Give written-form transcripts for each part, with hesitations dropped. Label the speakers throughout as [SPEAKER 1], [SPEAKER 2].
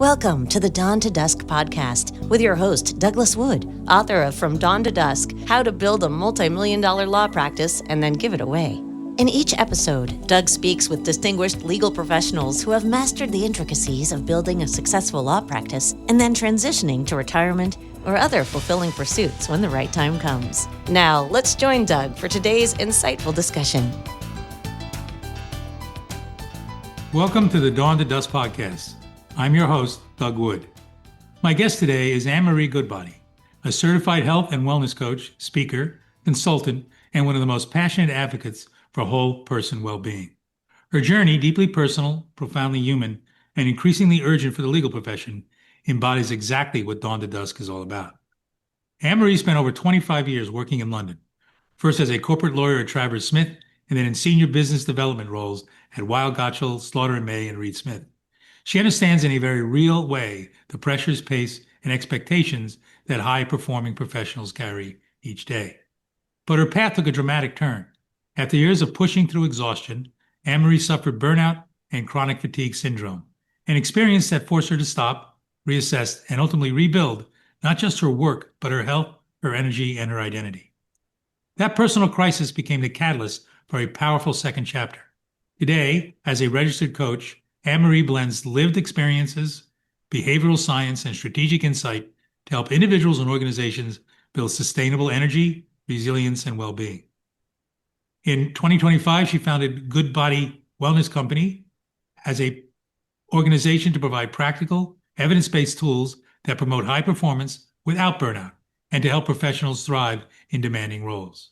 [SPEAKER 1] Welcome to the Dawn to Dusk podcast with your host, Douglas Wood, author of From Dawn to Dusk, How to Build a Multi-Million-Dollar Law Practice and Then Give It Away. In each episode, Doug speaks with distinguished legal professionals who have mastered the intricacies of building a successful law practice and then transitioning to retirement or other fulfilling pursuits when the right time comes. Now, let's join Doug for today's insightful discussion.
[SPEAKER 2] Welcome to the Dawn to Dusk podcast. I'm your host, Doug Wood. My guest today is Anne-Marie Goodbody, a certified health and wellness coach, speaker, consultant, and one of the most passionate advocates for whole person well-being. Her journey, deeply personal, profoundly human, and increasingly urgent for the legal profession, embodies exactly what Dawn to Dusk is all about. Anne-Marie spent over 25 years working in London, first as a corporate lawyer at Travers Smith, and then in senior business development roles at Weil Gotshal, Slaughter and May, and Reed Smith. She understands in a very real way the pressures, pace, and expectations that high-performing professionals carry each day. But her path took a dramatic turn. After years of pushing through exhaustion, Anne-Marie suffered burnout and chronic fatigue syndrome, an experience that forced her to stop, reassess, and ultimately rebuild not just her work, but her health, her energy, and her identity. That personal crisis became the catalyst for a powerful second chapter. Today, as a registered coach, Anne-Marie blends lived experiences, behavioral science, and strategic insight to help individuals and organizations build sustainable energy, resilience, and well-being. In 2025, she founded Goodbody Wellness Company as an organization to provide practical, evidence-based tools that promote high performance without burnout and to help professionals thrive in demanding roles.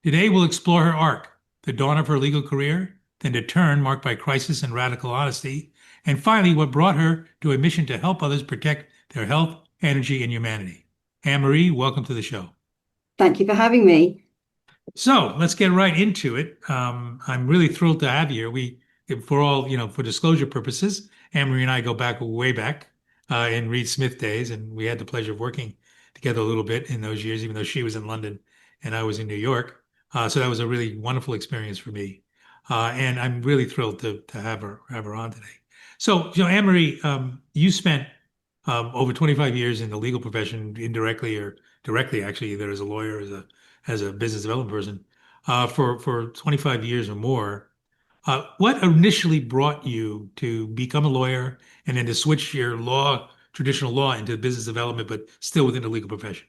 [SPEAKER 2] Today, we'll explore her arc, the dawn of her legal career, then a turn marked by crisis and radical honesty, and finally, what brought her to a mission to help others protect their health, energy, and humanity. Anne-Marie, welcome to the show.
[SPEAKER 3] Thank you for having me.
[SPEAKER 2] So let's get right into it. I'm really thrilled to have you. For disclosure purposes, Anne-Marie and I go back way back in Reed Smith days, and we had the pleasure of working together a little bit in those years, even though she was in London and I was in New York. So that was a really wonderful experience for me. And I'm really thrilled to have her on today. So, Anne-Marie, you spent over 25 years in the legal profession, indirectly or directly, actually, either as a lawyer or as a business development person, for 25 years or more. What initially brought you to become a lawyer and then to switch your traditional law into business development, but still within the legal profession?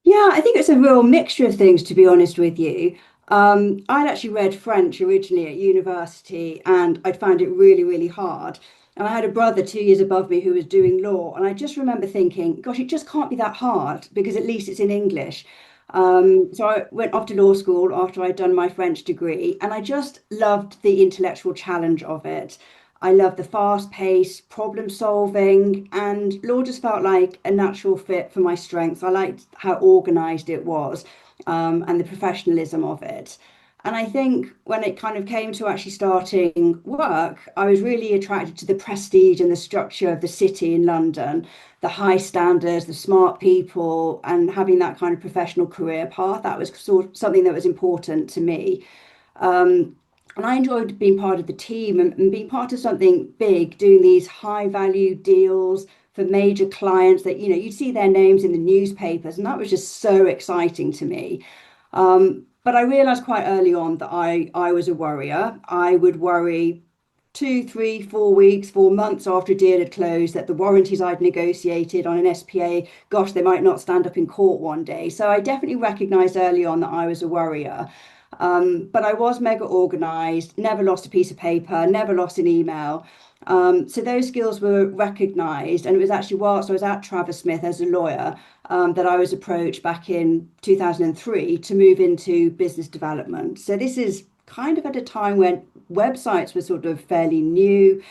[SPEAKER 3] Yeah, I think it's a real mixture of things, to be honest with you. I'd actually read French originally at university and I'd found it really, really hard. And I had a brother 2 years above me who was doing law. And I just remember thinking, gosh, it just can't be that hard because at least it's in English. So I went off to law school after I'd done my French degree and I just loved the intellectual challenge of it. I loved the fast pace, problem solving, and law just felt like a natural fit for my strengths. I liked how organized it was, and the professionalism of it. And I think when it kind of came to actually starting work, I was really attracted to the prestige and the structure of the city in London, the high standards, the smart people, and having that kind of professional career path. That was sort of something that was important to me. And I enjoyed being part of the team and being part of something big, doing these high value deals for major clients that, you'd see their names in the newspapers. And that was just so exciting to me. But I realized quite early on that I was a worrier. I would worry 2, 3, 4 weeks, 4 months after a deal had closed that the warranties I'd negotiated on an SPA, gosh, they might not stand up in court one day. So I definitely recognized early on that I was a worrier. But I was mega organized, never lost a piece of paper, never lost an email. So those skills were recognized. And it was actually whilst I was at Travers Smith as a lawyer that I was approached back in 2003 to move into business development. So this is kind of at a time when websites were sort of fairly new.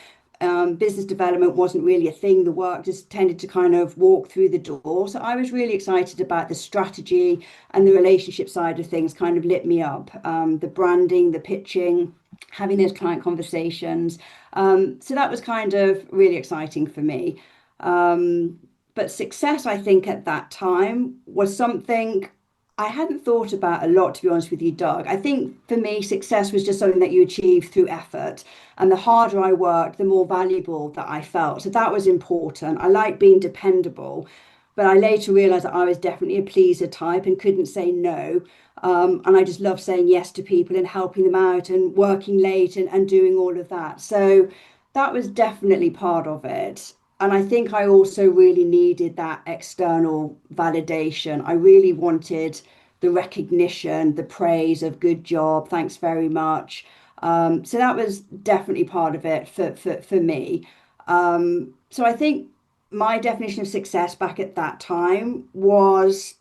[SPEAKER 3] Business development wasn't really a thing. The work just tended to kind of walk through the door. So I was really excited about the strategy and the relationship side of things kind of lit me up. The branding, the pitching, having those client conversations. So that was kind of really exciting for me. But success, I think, at that time was something I hadn't thought about a lot, to be honest with you, Doug. I think for me, success was just something that you achieve through effort. And the harder I worked, the more valuable that I felt. So that was important. I like being dependable, but I later realized that I was definitely a pleaser type and couldn't say no. And I just love saying yes to people and helping them out and working late and doing all of that. So that was definitely part of it. And I think I also really needed that external validation. I really wanted the recognition, the praise of good job, thanks very much. So that was definitely part of it for me. So I think my definition of success back at that time was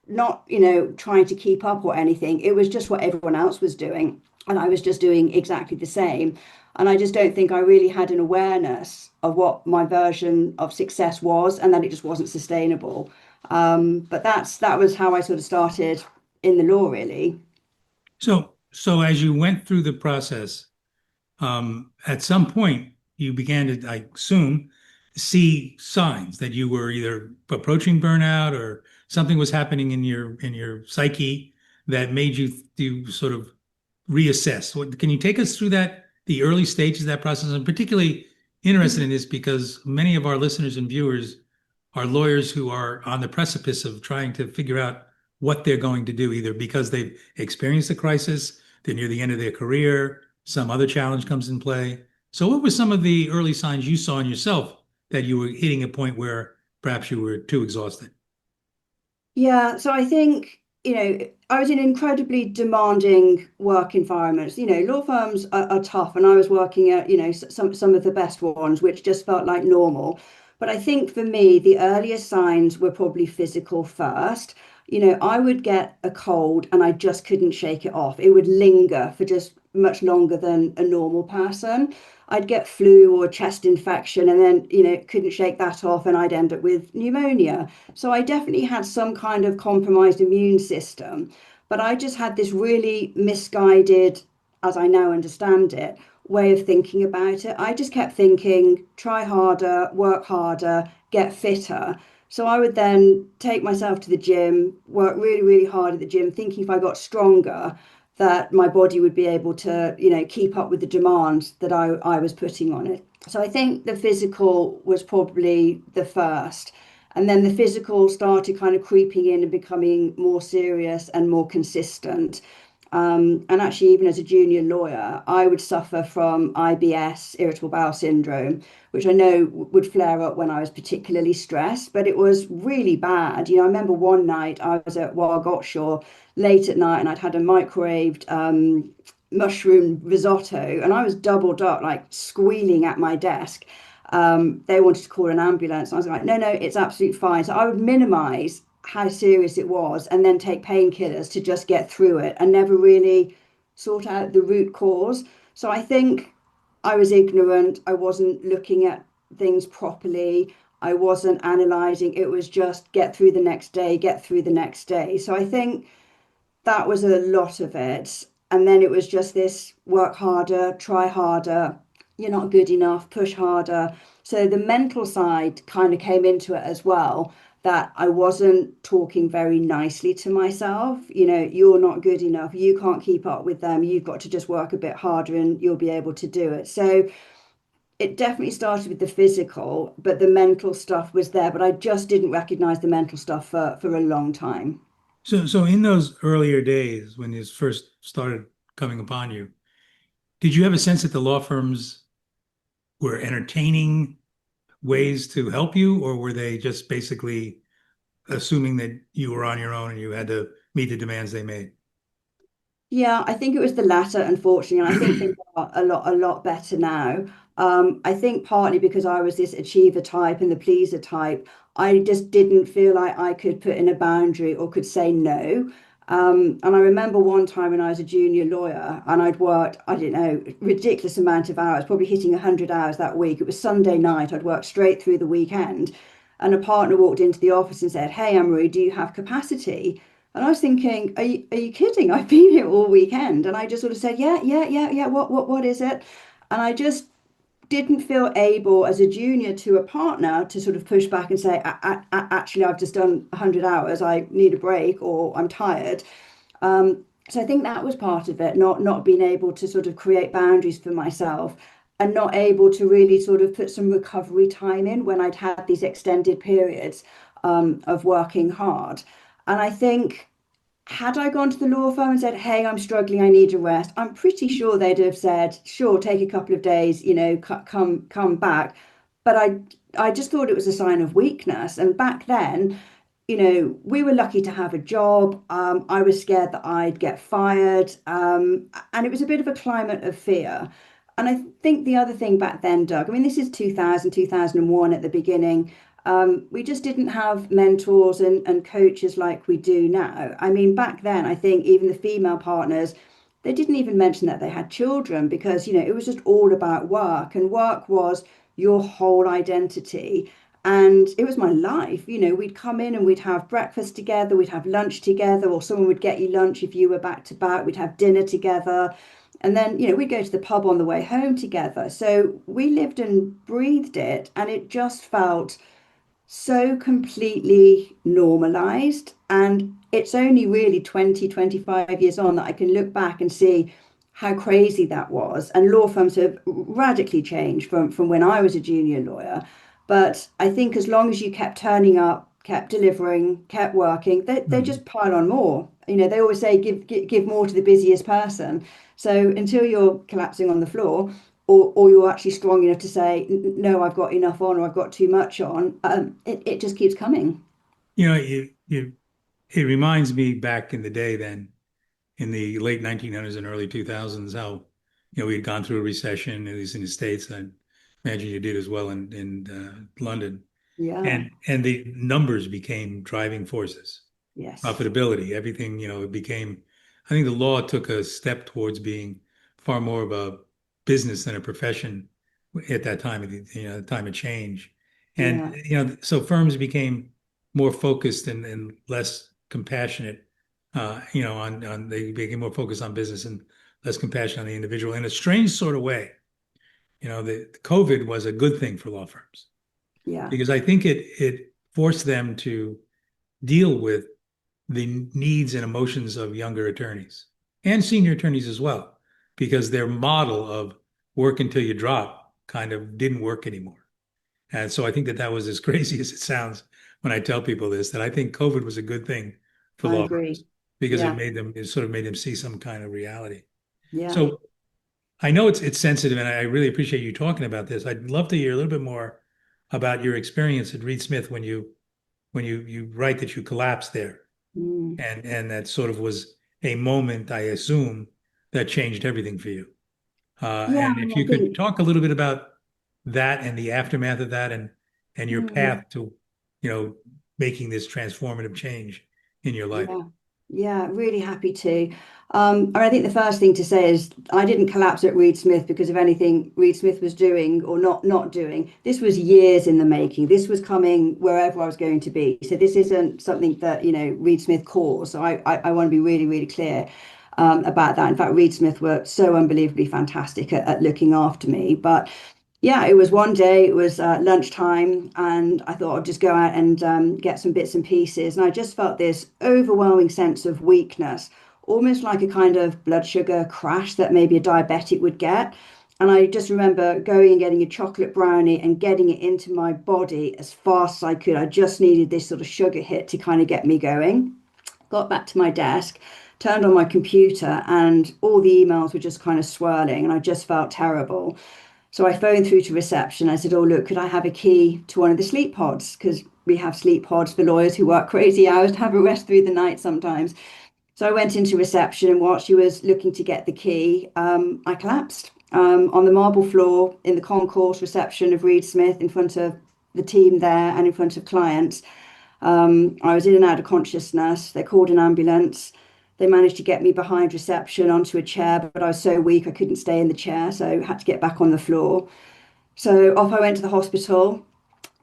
[SPEAKER 3] not, trying to keep up or anything. It was just what everyone else was doing. And I was just doing exactly the same. And I just don't think I really had an awareness of what my version of success was and that it just wasn't sustainable. But that was how I sort of started in the law, really.
[SPEAKER 2] So as you went through the process, at some point you began to, I assume, see signs that you were either approaching burnout or something was happening in your psyche that made you sort of reassess. Can you take us through the early stages of that process? I'm particularly interested in this because many of our listeners and viewers are lawyers who are on the precipice of trying to figure out what they're going to do, either because they've experienced a crisis, they're near the end of their career, some other challenge comes in play. So, what were some of the early signs you saw in yourself that you were hitting a point where perhaps you were too exhausted?
[SPEAKER 3] Yeah, so I think, I was in incredibly demanding work environments. Law firms are tough, and I was working at, some of the best ones, which just felt like normal. But I think for me, the earliest signs were probably physical first. I would get a cold and I just couldn't shake it off. It would linger for just much longer than a normal person. I'd get flu or chest infection and then, couldn't shake that off and I'd end up with pneumonia. So I definitely had some kind of compromised immune system, but I just had this really misguided, as I now understand it, way of thinking about it. I just kept thinking, try harder, work harder, get fitter. So I would then take myself to the gym, work really, really hard at the gym, thinking if I got stronger, that my body would be able to, keep up with the demands that I was putting on it. So I think the physical was probably the first. And then the physical started kind of creeping in and becoming more serious and more consistent. And actually, even as a junior lawyer, I would suffer from IBS, irritable bowel syndrome, which I know would flare up when I was particularly stressed, but it was really bad. I remember one night I was at Wargoshire late at night and I'd had a microwaved mushroom risotto and I was doubled up, like squealing at my desk. They wanted to call an ambulance. I was like, no, no, it's absolutely fine. So I would minimize how serious it was and then take painkillers to just get through it and never really sort out the root cause. So I think I was ignorant. I wasn't looking at things properly. I wasn't analyzing. It was just get through the next day, get through the next day. So I think that was a lot of it. And then it was just this work harder, try harder, you're not good enough, push harder. So the mental side kind of came into it as well, that I wasn't talking very nicely to myself. You're not good enough, you can't keep up with them, you've got to just work a bit harder and you'll be able to do it. So it definitely started with the physical, but the mental stuff was there, but I just didn't recognize the mental stuff for a long time.
[SPEAKER 2] So in those earlier days when this first started coming upon you, did you have a sense that the law firms were entertaining ways to help you, or were they just basically assuming that you were on your own and you had to meet the demands they made?
[SPEAKER 3] Yeah, I think it was the latter, unfortunately, and I think things are a lot better now. I think partly because I was this achiever type and the pleaser type, I just didn't feel like I could put in a boundary or could say no. And I remember one time when I was a junior lawyer and I'd worked, I don't know, ridiculous amount of hours, probably hitting 100 hours that week. It was Sunday night, I'd worked straight through the weekend. And a partner walked into the office and said, "Hey, Anne-Marie, do you have capacity?" And I was thinking, are you kidding? I've been here all weekend. And I just sort of said, yeah, yeah, yeah, yeah. What is it? And I just didn't feel able as a junior to a partner to sort of push back and say, Actually, I've just done 100 hours, I need a break, or I'm tired." So I think that was part of it, not being able to sort of create boundaries for myself and not able to really sort of put some recovery time in when I'd had these extended periods of working hard. And I think had I gone to the law firm and said, "Hey, I'm struggling, I need a rest," I'm pretty sure they'd have said, "Sure, take a couple of days, come back." But I just thought it was a sign of weakness. And back then, we were lucky to have a job. I was scared that I'd get fired. And it was a bit of a climate of fear. And I think the other thing back then, Doug, I mean, this is 2000, 2001 at the beginning. We just didn't have mentors and coaches like we do now. I mean, back then, I think even the female partners, they didn't even mention that they had children because, it was just all about work, and work was your whole identity. And it was my life. We'd come in and we'd have breakfast together, we'd have lunch together, or someone would get you lunch if you were back to back, we'd have dinner together. And then, we'd go to the pub on the way home together. So we lived and breathed it, and it just felt so completely normalized. And it's only really 20, 25 years on that I can look back and see how crazy that was. And law firms have radically changed from when I was a junior lawyer. But I think as long as you kept turning up, kept delivering, kept working, they
[SPEAKER 2] Mhm.
[SPEAKER 3] just pile on more. They always say give more to the busiest person. So until you're collapsing on the floor, or you're actually strong enough to say, "No, I've got enough on," or "I've got too much on," it just keeps coming.
[SPEAKER 2] It reminds me back in the day then, in the late 1900s and early 2000s, how, we had gone through a recession, at least in the States. I imagine you did as well in London.
[SPEAKER 3] Yeah.
[SPEAKER 2] And the numbers became driving forces.
[SPEAKER 3] Yes.
[SPEAKER 2] Profitability, everything, it became, I think the law took a step towards being far more of a business than a profession at that time, the time of change. And,
[SPEAKER 3] Yeah.
[SPEAKER 2] so firms became more focused and less compassionate, they became more focused on business and less compassion on the individual in a strange sort of way. The COVID was a good thing for law firms
[SPEAKER 3] Yeah.
[SPEAKER 2] because I think it forced them to deal with the needs and emotions of younger attorneys and senior attorneys as well, because their model of work until you drop kind of didn't work anymore. And so I think that was as crazy as it sounds when I tell people this, that I think COVID was a good thing for
[SPEAKER 3] I
[SPEAKER 2] law
[SPEAKER 3] agree.
[SPEAKER 2] firms because
[SPEAKER 3] Yeah.
[SPEAKER 2] it sort of made them see some kind of reality.
[SPEAKER 3] Yeah.
[SPEAKER 2] So I know it's sensitive, and I really appreciate you talking about this. I'd love to hear a little bit more about your experience at Reed Smith when you write that you collapsed there,
[SPEAKER 3] Mm.
[SPEAKER 2] and that sort of was a moment, I assume, that changed everything for you.
[SPEAKER 3] Yeah.
[SPEAKER 2] And if
[SPEAKER 3] I
[SPEAKER 2] you could
[SPEAKER 3] think.
[SPEAKER 2] talk a little bit about that and the aftermath of that, and your
[SPEAKER 3] Mm.
[SPEAKER 2] path to, making this transformative change in your life.
[SPEAKER 3] Yeah, yeah, really happy to. And I think the first thing to say is I didn't collapse at Reed Smith because of anything Reed Smith was doing or not doing. This was years in the making. This was coming wherever I was going to be. So this isn't something that, Reed Smith caused. So I want to be really, really clear about that. In fact, Reed Smith were so unbelievably fantastic at looking after me. But yeah, it was one day, it was lunchtime, and I thought I'd just go out and get some bits and pieces. And I just felt this overwhelming sense of weakness, almost like a kind of blood sugar crash that maybe a diabetic would get. And I just remember going and getting a chocolate brownie and getting it into my body as fast as I could. I just needed this sort of sugar hit to kind of get me going. Got back to my desk, turned on my computer, and all the emails were just kind of swirling, and I just felt terrible. So I phoned through to reception. I said, "Oh, look, could I have a key to one of the sleep pods? Because we have sleep pods for lawyers who work crazy hours to have a rest through the night sometimes." So I went into reception, and while she was looking to get the key, I collapsed on the marble floor in the concourse reception of Reed Smith in front of the team there and in front of clients. I was in and out of consciousness. They called an ambulance. They managed to get me behind reception onto a chair, but I was so weak I couldn't stay in the chair, so I had to get back on the floor. So off I went to the hospital.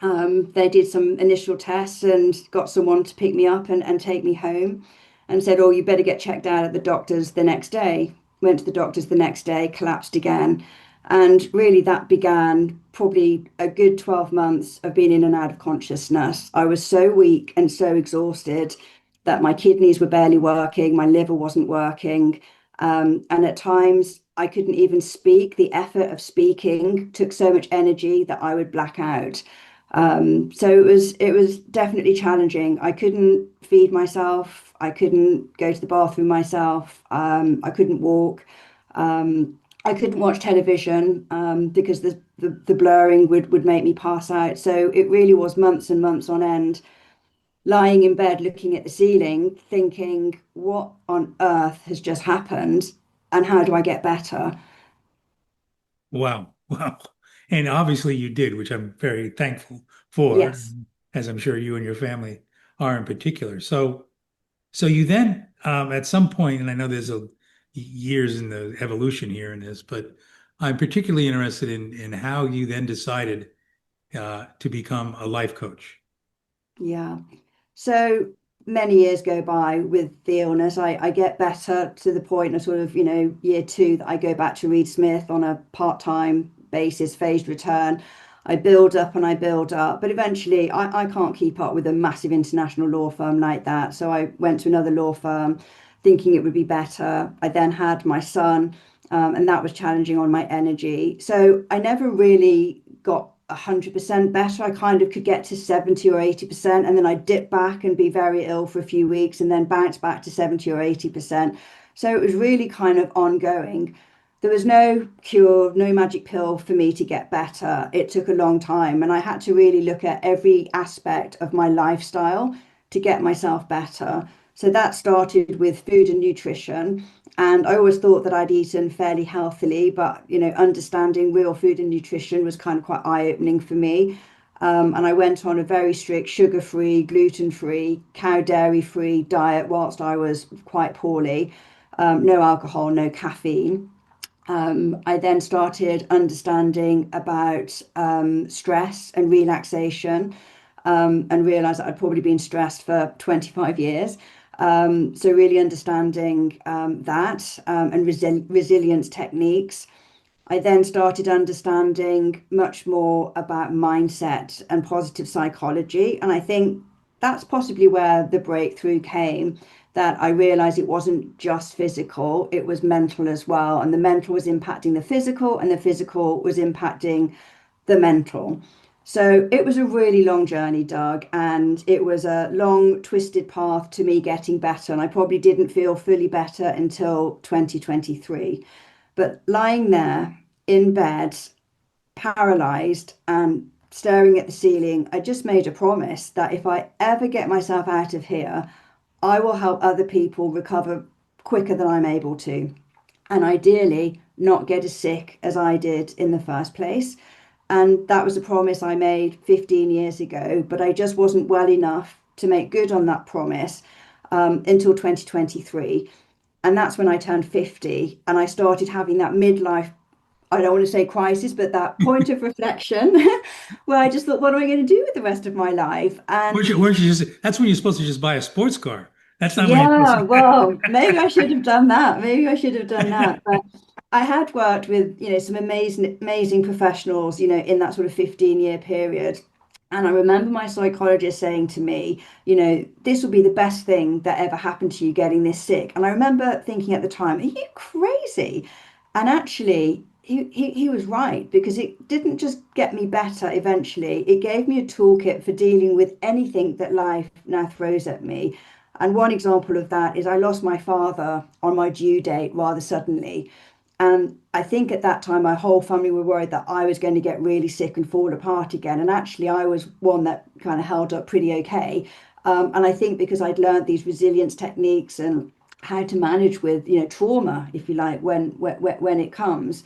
[SPEAKER 3] They did some initial tests and got someone to pick me up and take me home and said, "Oh, you better get checked out at the doctor's the next day." Went to the doctor's the next day, collapsed again. And really, that began probably a good 12 months of being in and out of consciousness. I was so weak and so exhausted that my kidneys were barely working, my liver wasn't working. And at times, I couldn't even speak. The effort of speaking took so much energy that I would black out. So it was definitely challenging. I couldn't feed myself. I couldn't go to the bathroom myself. I couldn't walk. I couldn't watch television because the blurring would make me pass out. So it really was months and months on end, lying in bed looking at the ceiling, thinking, what on earth has just happened and how do I get better?
[SPEAKER 2] Wow. Wow. And obviously you did, which I'm very thankful for,
[SPEAKER 3] Yes.
[SPEAKER 2] as I'm sure you and your family are in particular. So you then, at some point, and I know there's years in the evolution here in this, but I'm particularly interested in how you then decided to become a life coach.
[SPEAKER 3] Yeah. So many years go by with the illness. I get better to the point of sort of, year two that I go back to Reed Smith on a part-time basis, phased return. I build up and I build up, but eventually I can't keep up with a massive international law firm like that. So I went to another law firm thinking it would be better. I then had my son, and that was challenging on my energy. So I never really got 100% better. I kind of could get to 70 or 80%, and then I dip back and be very ill for a few weeks and then bounce back to 70 or 80%. So it was really kind of ongoing. There was no cure, no magic pill for me to get better. It took a long time, and I had to really look at every aspect of my lifestyle to get myself better. So that started with food and nutrition. And I always thought that I'd eaten fairly healthily, but understanding real food and nutrition was kind of quite eye-opening for me. And I went on a very strict sugar-free, gluten-free, cow dairy-free diet whilst I was quite poorly. No alcohol, no caffeine. I then started understanding about stress and relaxation, and realized that I'd probably been stressed for 25 years. So really understanding that and resilience techniques. I then started understanding much more about mindset and positive psychology. And I think that's possibly where the breakthrough came, that I realized it wasn't just physical, it was mental as well. And the mental was impacting the physical, and the physical was impacting the mental. So it was a really long journey, Doug, and it was a long, twisted path to me getting better. And I probably didn't feel fully better until 2023. But lying there in bed, paralyzed and staring at the ceiling, I just made a promise that if I ever get myself out of here, I will help other people recover quicker than I'm able to. And ideally, not get as sick as I did in the first place. And that was a promise I made 15 years ago, but I just wasn't well enough to make good on that promise until 2023. And that's when I turned 50 and I started having that midlife, I don't want to say crisis, but that point of reflection where I just thought, what am I going to do with the rest of my life? And
[SPEAKER 2] That's when you're supposed to just buy a sports car. That's not when you're supposed
[SPEAKER 3] yeah,
[SPEAKER 2] to.
[SPEAKER 3] well, maybe I should have done that. Maybe I should have done that. But I had worked with, some amazing professionals, in that sort of 15-year period. And I remember my psychologist saying to me, this will be the best thing that ever happened to you getting this sick. And I remember thinking at the time, are you crazy? And actually, he was right, because it didn't just get me better eventually. It gave me a toolkit for dealing with anything that life now throws at me. And one example of that is I lost my father on my due date rather suddenly. And I think at that time, my whole family were worried that I was going to get really sick and fall apart again. And actually, I was one that kind of held up pretty okay. And I think because I'd learned these resilience techniques and how to manage with, trauma, if you like, when it comes.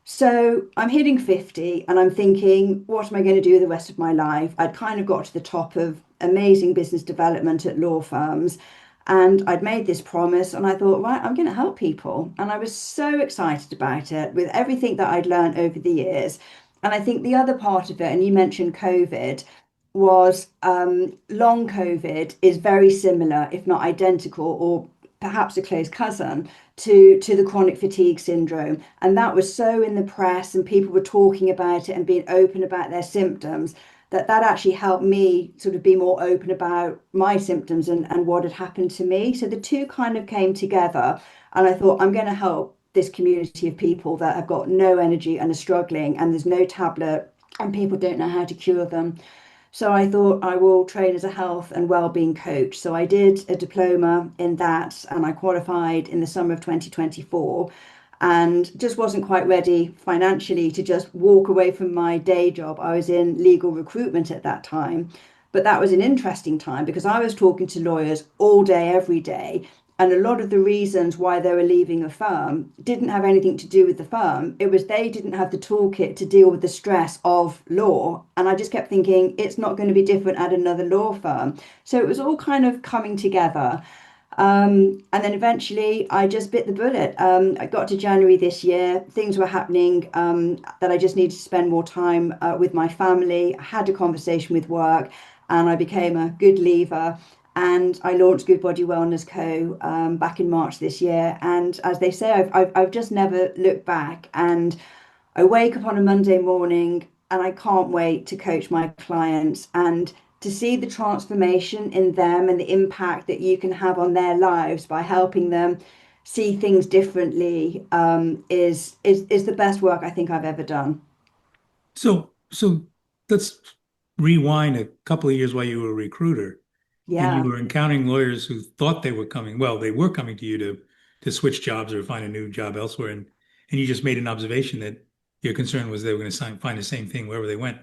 [SPEAKER 3] So I'm hitting 50 and I'm thinking, what am I going to do with the rest of my life? I'd kind of got to the top of amazing business development at law firms. And I'd made this promise and I thought, right, I'm going to help people. And I was so excited about it with everything that I'd learned over the years. And I think the other part of it, and you mentioned COVID, was long COVID is very similar, if not identical, or perhaps a close cousin to the chronic fatigue syndrome. And that was so in the press, and people were talking about it and being open about their symptoms, that actually helped me sort of be more open about my symptoms and what had happened to me. So the two kind of came together, and I thought, I'm going to help this community of people that have got no energy and are struggling, and there's no tablet, and people don't know how to cure them. So I thought I will train as a health and well-being coach. So I did a diploma in that, and I qualified in the summer of 2024, and just wasn't quite ready financially to just walk away from my day job. I was in legal recruitment at that time, but that was an interesting time because I was talking to lawyers all day, every day. And a lot of the reasons why they were leaving a firm didn't have anything to do with the firm. It was they didn't have the toolkit to deal with the stress of law. And I just kept thinking, it's not going to be different at another law firm. So it was all kind of coming together. And then eventually I just bit the bullet. I got to January this year, things were happening that I just needed to spend more time with my family. I had a conversation with work, and I became a good leaver. And I launched Goodbody Wellness Co. Back in March this year. And as they say, I've just never looked back. And I wake up on a Monday morning and I can't wait to coach my clients and to see the transformation in them and the impact that you can have on their lives by helping them see things differently, is the best work I think I've ever done.
[SPEAKER 2] So let's rewind a couple of years while you were a recruiter and you
[SPEAKER 3] Yeah.
[SPEAKER 2] were encountering lawyers who thought they were coming. Well, they were coming to you to switch jobs or find a new job elsewhere, and you just made an observation that your concern was they were going to find the same thing wherever they went.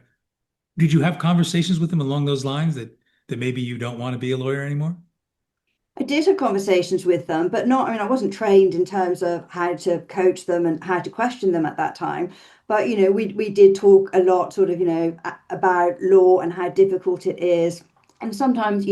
[SPEAKER 2] Did you have conversations with them along those lines that maybe you don't want to be a lawyer anymore?
[SPEAKER 3] I did have conversations with them, but not, I mean, I wasn't trained in terms of how to coach them and how to question them at that time. But, we did talk a lot, sort of, about law and how difficult it is. And sometimes,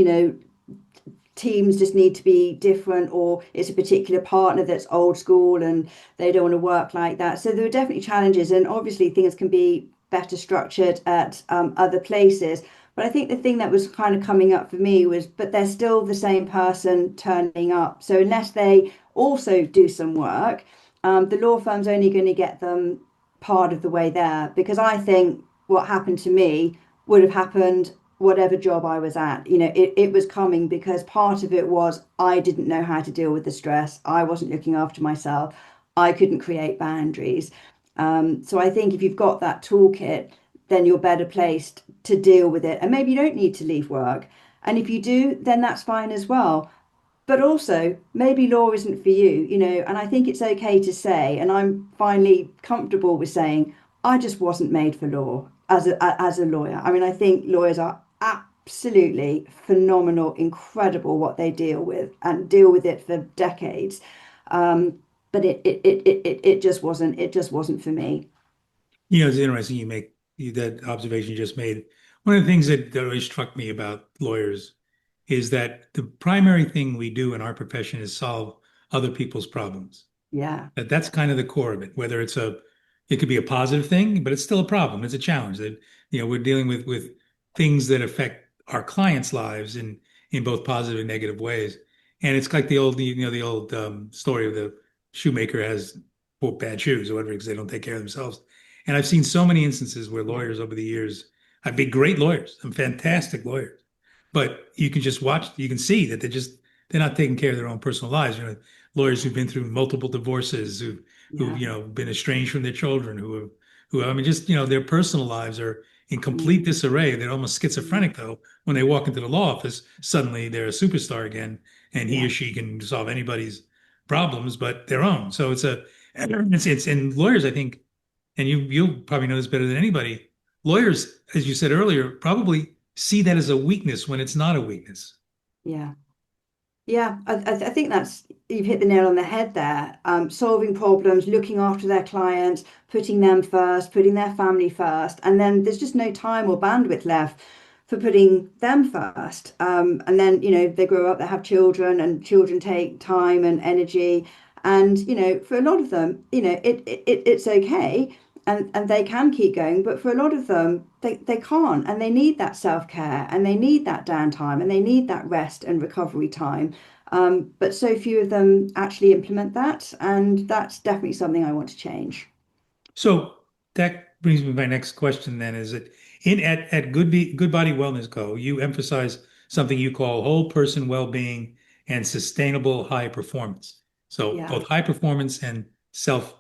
[SPEAKER 3] teams just need to be different, or it's a particular partner that's old school and they don't want to work like that. So there are definitely challenges, and obviously things can be better structured at other places. But I think the thing that was kind of coming up for me was, but they're still the same person turning up. So unless they also do some work, the law firm's only going to get them part of the way there. Because I think what happened to me would have happened whatever job I was at. It was coming because part of it was I didn't know how to deal with the stress. I wasn't looking after myself. I couldn't create boundaries. So I think if you've got that toolkit, then you're better placed to deal with it. And maybe you don't need to leave work. And if you do, then that's fine as well. But also, maybe law isn't for you, and I think it's okay to say, and I'm finally comfortable with saying, I just wasn't made for law as a lawyer. I mean, I think lawyers are absolutely phenomenal, incredible what they deal with and deal with it for decades. But it just wasn't for me.
[SPEAKER 2] It's interesting that observation you just made. One of the things that always struck me about lawyers is that the primary thing we do in our profession is solve other people's problems.
[SPEAKER 3] Yeah,
[SPEAKER 2] That's kind of the core of it. Whether it could be a positive thing, but it's still a problem. It's a challenge that, we're dealing with things that affect our clients' lives in both positive and negative ways. And it's like the old story of the shoemaker has bad shoes or whatever because they don't take care of themselves. And I've seen so many instances where
[SPEAKER 3] yeah,
[SPEAKER 2] lawyers over the years, I've been great lawyers, some fantastic lawyers, but you can just watch, you can see that they're not taking care of their own personal lives. Lawyers who've been through multiple divorces, who've
[SPEAKER 3] yeah,
[SPEAKER 2] been estranged from their children, I mean, just their personal lives are in complete
[SPEAKER 3] mm,
[SPEAKER 2] disarray. They're almost
[SPEAKER 3] mm,
[SPEAKER 2] schizophrenic though. When they walk into the law office, suddenly they're a superstar again, and he
[SPEAKER 3] yeah,
[SPEAKER 2] or she can solve anybody's problems but their own. So it's and lawyers, I think, and you'll probably know this better than anybody. Lawyers, as you said earlier, probably see that as a weakness when it's not a weakness.
[SPEAKER 3] yeah. Yeah, I think that's, you've hit the nail on the head there. Solving problems, looking after their clients, putting them first, putting their family first, and then there's just no time or bandwidth left for putting them first. And then they grow up, they have children, and children take time and energy. And for a lot of them, it's okay, and they can keep going, but for a lot of them, they can't, and they need that self-care, and they need that downtime, and they need that rest and recovery time. But so few of them actually implement that, and that's definitely something I want to change.
[SPEAKER 2] So that brings me to my next question then is that at Goodbody Wellness Co., you emphasize something you call whole person well-being and sustainable high performance. So
[SPEAKER 3] Yeah,
[SPEAKER 2] both high performance and self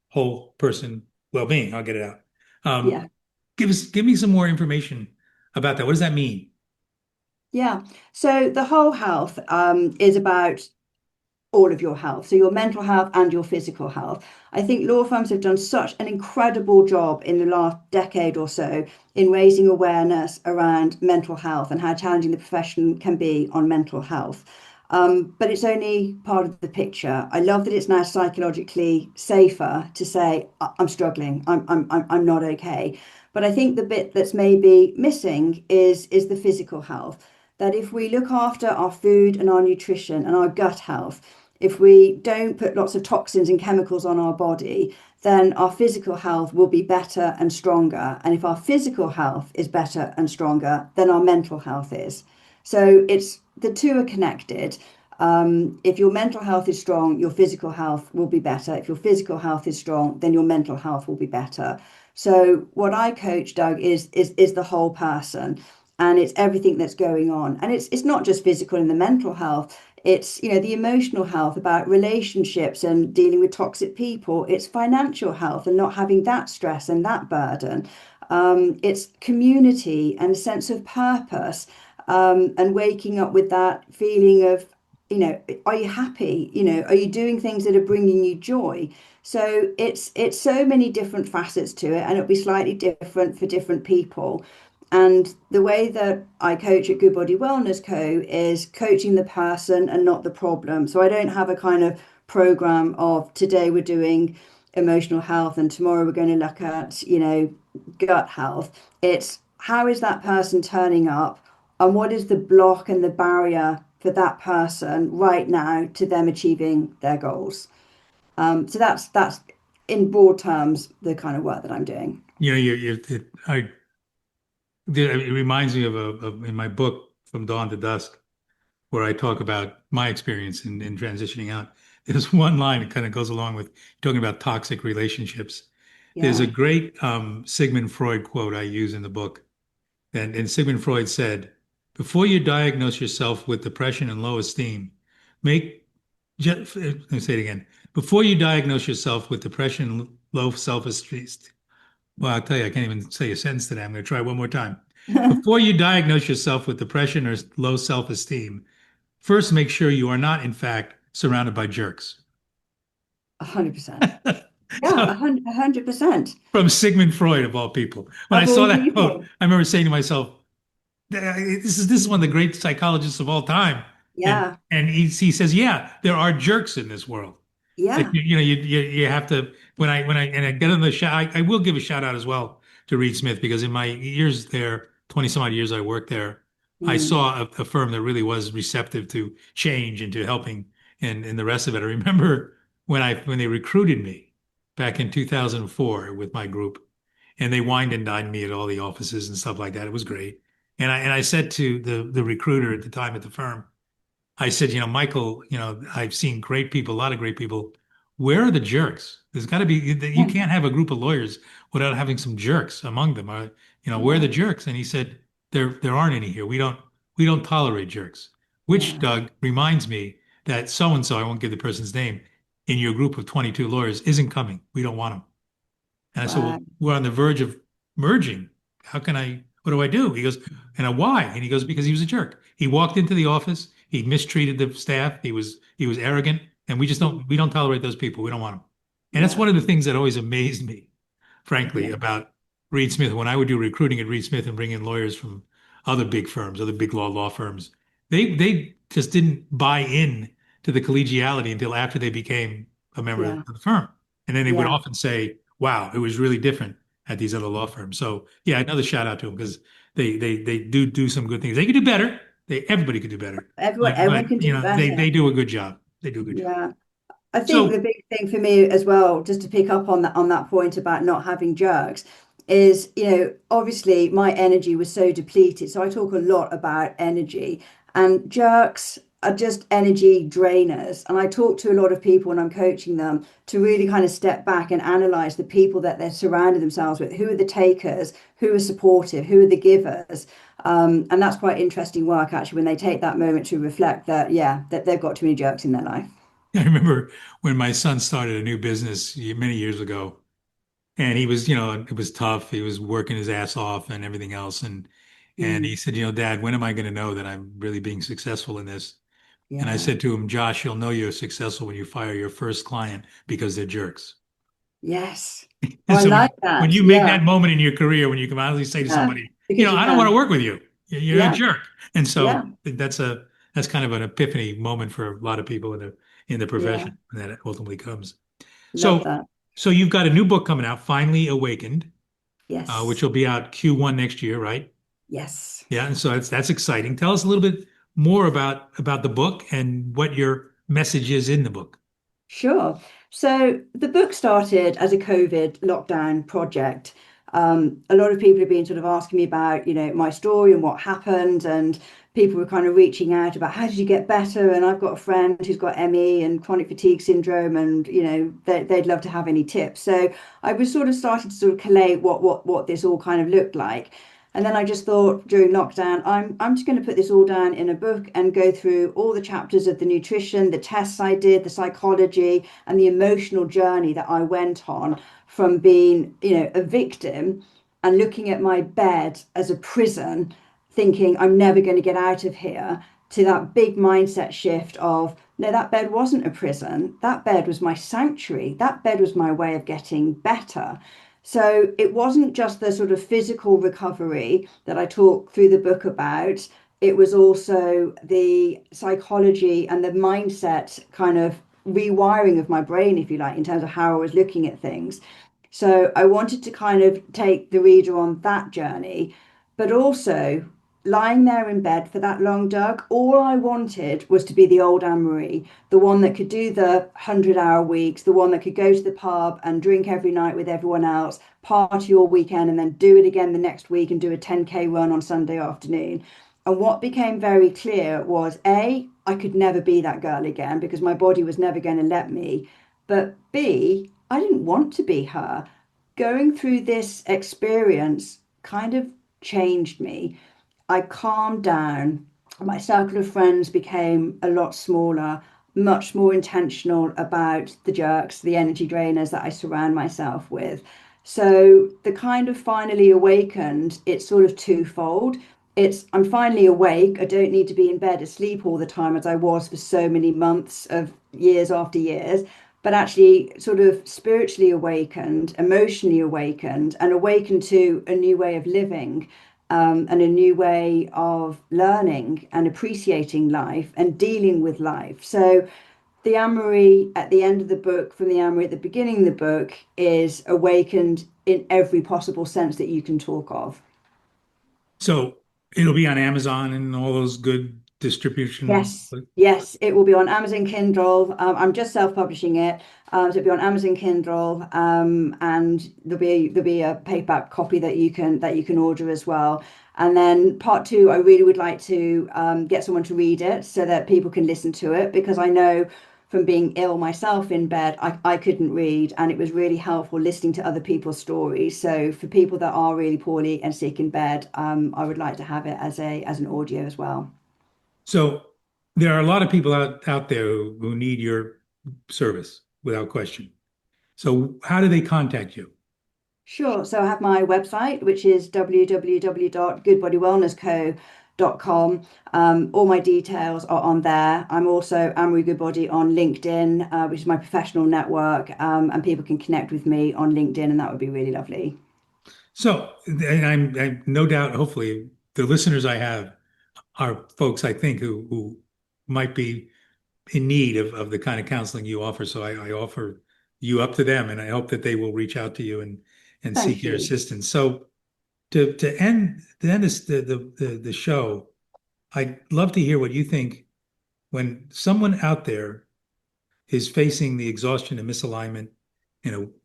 [SPEAKER 2] whole person well-being. I'll get it out. Um,
[SPEAKER 3] yeah.
[SPEAKER 2] give me some more information about that. What does that mean?
[SPEAKER 3] Yeah. So the whole health is about all of your health, so your mental health and your physical health. I think law firms have done such an incredible job in the last decade or so in raising awareness around mental health and how challenging the profession can be on mental health. But it's only part of the picture. I love that it's now psychologically safer to say, I'm struggling, I'm not okay. But I think the bit that's maybe missing is the physical health. That if we look after our food and our nutrition and our gut health, if we don't put lots of toxins and chemicals on our body, then our physical health will be better and stronger. And if our physical health is better and stronger, then our mental health is. So it's the two are connected. If your mental health is strong, your physical health will be better. If your physical health is strong, then your mental health will be better. So what I coach, Doug, is the whole person, and it's everything that's going on. And it's not just physical and the mental health. It's, the emotional health about relationships and dealing with toxic people. It's financial health and not having that stress and that burden. It's community and a sense of purpose, and waking up with that feeling of, are you happy? Are you doing things that are bringing you joy? So it's so many different facets to it, and it'll be slightly different for different people. And the way that I coach at Goodbody Wellness Co. is coaching the person and not the problem. So I don't have a kind of program of today we're doing emotional health and tomorrow we're going to look at, gut health. It's how is that person turning up and what is the block and the barrier for that person right now to them achieving their goals. So that's in broad terms the kind of work that I'm doing.
[SPEAKER 2] It reminds me of in my book From Dawn to Dusk, where I talk about my experience in transitioning out. There's one line that kind of goes along with talking about toxic relationships. There's a
[SPEAKER 3] Yeah.
[SPEAKER 2] great Sigmund Freud quote I use in the book. And Sigmund Freud said, before you diagnose yourself with depression and low esteem, make, let me say it again. Before you diagnose yourself with depression and low self-esteem, well, I'll tell you, I can't even say a sentence today. I'm going to try one more time. Before you diagnose yourself with depression or low self-esteem, first make sure you are not, in fact, surrounded by jerks.
[SPEAKER 3] 100%. Yeah,
[SPEAKER 2] So,
[SPEAKER 3] 100%.
[SPEAKER 2] from Sigmund Freud, of all people. When I
[SPEAKER 3] Of
[SPEAKER 2] saw
[SPEAKER 3] all
[SPEAKER 2] that quote,
[SPEAKER 3] people.
[SPEAKER 2] I remember saying to myself, this is one of the great psychologists of all time.
[SPEAKER 3] Yeah,
[SPEAKER 2] And he says, yeah, there are jerks in this world. That
[SPEAKER 3] yeah.
[SPEAKER 2] you have to when I get on the shout, I will give a shout out as well to Reed Smith because in my years there, 20 some odd years I worked there, I
[SPEAKER 3] Mm,
[SPEAKER 2] saw a firm that really was receptive to change and to helping and the rest of it. I remember when they recruited me back in 2004 with my group, and they wined and dined me at all the offices and stuff like that. It was great. And I said to the recruiter at the time at the firm, I said, Michael, I've seen great people, a lot of great people. Where are the jerks? There's got to be, you
[SPEAKER 3] yeah,
[SPEAKER 2] can't have a group of lawyers without having some jerks among them. Where are
[SPEAKER 3] yeah,
[SPEAKER 2] the jerks? And he said, there aren't any here. We don't tolerate jerks. Which,
[SPEAKER 3] yeah,
[SPEAKER 2] Doug, reminds me that so and so, I won't give the person's name, in your group of 22 lawyers isn't coming. We don't want them. And I said, well,
[SPEAKER 3] right,
[SPEAKER 2] we're on the verge of merging. What do I do? He goes, why? And he goes, because he was a jerk. He walked into the office, he mistreated the staff, he was arrogant, and
[SPEAKER 3] mm,
[SPEAKER 2] we don't tolerate those people. We don't want them. And that's
[SPEAKER 3] yeah,
[SPEAKER 2] one of the things that always amazed me, frankly,
[SPEAKER 3] yeah,
[SPEAKER 2] about Reed Smith. When I would do recruiting at Reed Smith and bring in lawyers from other big firms, other big law firms, they just didn't buy in to the collegiality until after they became a member
[SPEAKER 3] yeah,
[SPEAKER 2] of the firm. And then they would
[SPEAKER 3] yeah,
[SPEAKER 2] often say, wow, it was really different at these other law firms. So yeah, another shout out to them because they do some good things. They could do better. Everybody could do better.
[SPEAKER 3] everyone can do
[SPEAKER 2] They
[SPEAKER 3] better.
[SPEAKER 2] do a good job. They do a good job.
[SPEAKER 3] Yeah. I think the
[SPEAKER 2] So
[SPEAKER 3] big thing for me as well, just to pick up on that point about not having jerks, is, obviously my energy was so depleted. So I talk a lot about energy and jerks. are just energy drainers. And I talk to a lot of people when I'm coaching them to really kind of step back and analyze the people that they're surrounding themselves with. Who are the takers? Who are supportive? Who are the givers? And that's quite interesting work actually when they take that moment to reflect that, yeah, that they've got too many jerks in their life.
[SPEAKER 2] I remember when my son started a new business many years ago, and he was, it was tough. He was working his ass off and everything else. And he
[SPEAKER 3] Mm,
[SPEAKER 2] said, Dad, when am I going to know that I'm really being successful in this? And I
[SPEAKER 3] yeah.
[SPEAKER 2] said to him, Josh, you'll know you're successful when you fire your first client because they're jerks.
[SPEAKER 3] Yes. Oh,
[SPEAKER 2] And
[SPEAKER 3] I
[SPEAKER 2] so
[SPEAKER 3] like
[SPEAKER 2] when
[SPEAKER 3] that.
[SPEAKER 2] you make
[SPEAKER 3] Yeah.
[SPEAKER 2] that moment in your career, when you can honestly say to
[SPEAKER 3] Yeah.
[SPEAKER 2] somebody,
[SPEAKER 3] Because you
[SPEAKER 2] I don't want to
[SPEAKER 3] can.
[SPEAKER 2] work with you. You're a
[SPEAKER 3] Yeah.
[SPEAKER 2] jerk. And so
[SPEAKER 3] Yeah.
[SPEAKER 2] that's kind of an epiphany moment for a lot of people in the
[SPEAKER 3] Yeah.
[SPEAKER 2] profession when that ultimately comes.
[SPEAKER 3] Love
[SPEAKER 2] So
[SPEAKER 3] that.
[SPEAKER 2] so you've got a new book coming out, Finally Awakened, which
[SPEAKER 3] Yes.
[SPEAKER 2] will be out Q1 next year, right?
[SPEAKER 3] Yes.
[SPEAKER 2] Yeah, and so that's exciting. Tell us a little bit more about the book and what your message is in the book.
[SPEAKER 3] Sure. So the book started as a COVID lockdown project. A lot of people have been sort of asking me about, my story and what happened, and people were kind of reaching out about how did you get better? And I've got a friend who's got ME and chronic fatigue syndrome, and they'd love to have any tips. So I was sort of starting to sort of collate what this all kind of looked like. And then I just thought during lockdown, I'm just going to put this all down in a book and go through all the chapters of the nutrition, the tests I did, the psychology, and the emotional journey that I went on from being, a victim and looking at my bed as a prison, thinking I'm never going to get out of here, to that big mindset shift of no, that bed wasn't a prison. That bed was my sanctuary. That bed was my way of getting better. So it wasn't just the sort of physical recovery that I talk through the book about. It was also the psychology and the mindset kind of rewiring of my brain, if you like, in terms of how I was looking at things. So I wanted to kind of take the reader on that journey, but also lying there in bed for that long, Doug, all I wanted was to be the old Anne Marie, the one that could do the 100-hour weeks, the one that could go to the pub and drink every night with everyone else, party all weekend, and then do it again the next week and do a 10K run on Sunday afternoon. And what became very clear was A, I could never be that girl again because my body was never going to let me. But B, I didn't want to be her. Going through this experience kind of changed me. I calmed down. My circle of friends became a lot smaller, much more intentional about the jerks, the energy drainers that I surround myself with. So the kind of finally awakened, it's sort of twofold. It's I'm finally awake. I don't need to be in bed asleep all the time as I was for so many months of years after years, but actually sort of spiritually awakened, emotionally awakened, and awakened to a new way of living, and a new way of learning and appreciating life and dealing with life. So the Amory at the end of the book from the Amory at the beginning of the book is awakened in every possible sense that you can talk of.
[SPEAKER 2] So it'll be on Amazon and all those good distribution.
[SPEAKER 3] Yes, yes, it will be on Amazon Kindle. I'm just self-publishing it, so it'll be on Amazon Kindle, and there'll be a paperback copy that you can order as well. And then part two, I really would like to get someone to read it so that people can listen to it because I know from being ill myself in bed, I couldn't read, and it was really helpful listening to other people's stories. So for people that are really poorly and sick in bed, I would like to have it as an audio as well.
[SPEAKER 2] So there are a lot of people out there who need your service without question. So how do they contact you?
[SPEAKER 3] Sure. So I have my website, which is www.goodbodywellnessco.com. All my details are on there. I'm also Amory Goodbody on LinkedIn, which is my professional network, and people can connect with me on LinkedIn, and that would be really lovely.
[SPEAKER 2] So, and I'm no doubt, hopefully, the listeners I have are folks I think who might be in need of the kind of counseling you offer. So I offer you up to them, and I hope that they will reach out to you and seek
[SPEAKER 3] Thank
[SPEAKER 2] your
[SPEAKER 3] you.
[SPEAKER 2] assistance. So to end the show, I'd love to hear what you think when someone out there is facing the exhaustion and misalignment,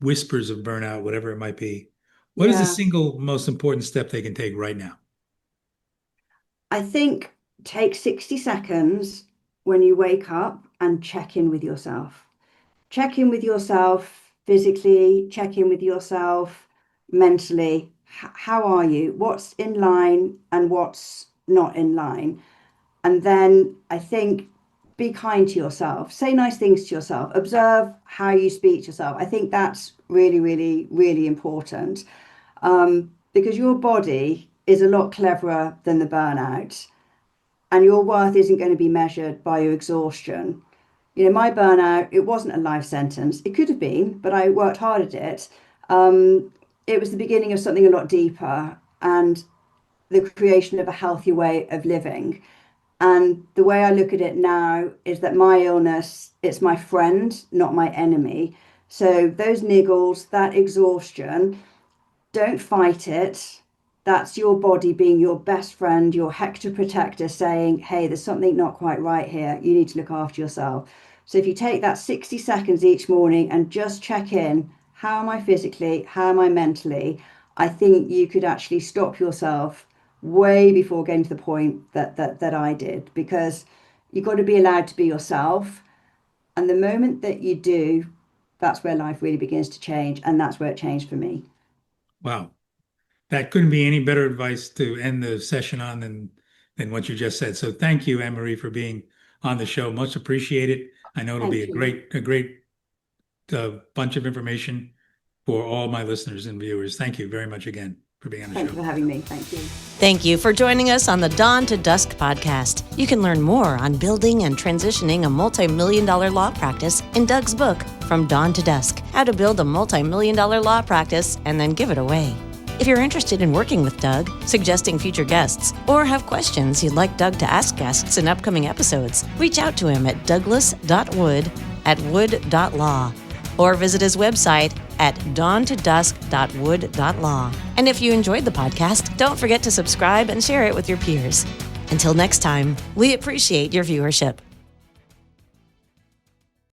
[SPEAKER 2] whispers of burnout, whatever it might be. What is the
[SPEAKER 3] Yeah.
[SPEAKER 2] single most important step they can take right now?
[SPEAKER 3] I think take 60 seconds when you wake up and check in with yourself. Check in with yourself physically, check in with yourself mentally. How are you? What's in line and what's not in line? And then I think be kind to yourself, say nice things to yourself, observe how you speak to yourself. I think that's really, really, really important, because your body is a lot cleverer than the burnout, and your worth isn't going to be measured by your exhaustion. My burnout, it wasn't a life sentence. It could have been, but I worked hard at it. It was the beginning of something a lot deeper and the creation of a healthier way of living. And the way I look at it now is that my illness, it's my friend, not my enemy. So those niggles, that exhaustion, don't fight it. That's your body being your best friend, your Hector protector, saying, hey, there's something not quite right here. You need to look after yourself. So if you take that 60 seconds each morning and just check in, how am I physically? How am I mentally? I think you could actually stop yourself way before getting to the point that I did, because you've got to be allowed to be yourself. And the moment that you do, that's where life really begins to change. And that's where it changed for me.
[SPEAKER 2] Wow. That couldn't be any better advice to end the session on than what you just said. So thank you, Anne-Marie, for being on the show. Much appreciated. I know it'll be
[SPEAKER 3] Thank you.
[SPEAKER 2] a great bunch of information for all my listeners and viewers. Thank you very much again for being on the
[SPEAKER 3] Thank you
[SPEAKER 2] show.
[SPEAKER 3] for having me. Thank you.
[SPEAKER 1] Thank you for joining us on the Dawn to Dusk podcast. You can learn more on building and transitioning a multi-million-dollar law practice in Doug's book, From Dawn to Dusk, How to Build a Multi-Million-Dollar Law Practice and Then Give It Away. If you're interested in working with Doug, suggesting future guests, or have questions you'd like Doug to ask guests in upcoming episodes, reach out to him at douglas.wood@wood.law or visit his website at dawntodusk.wood.law. And if you enjoyed the podcast, don't forget to subscribe and share it with your peers. Until next time, we appreciate your viewership.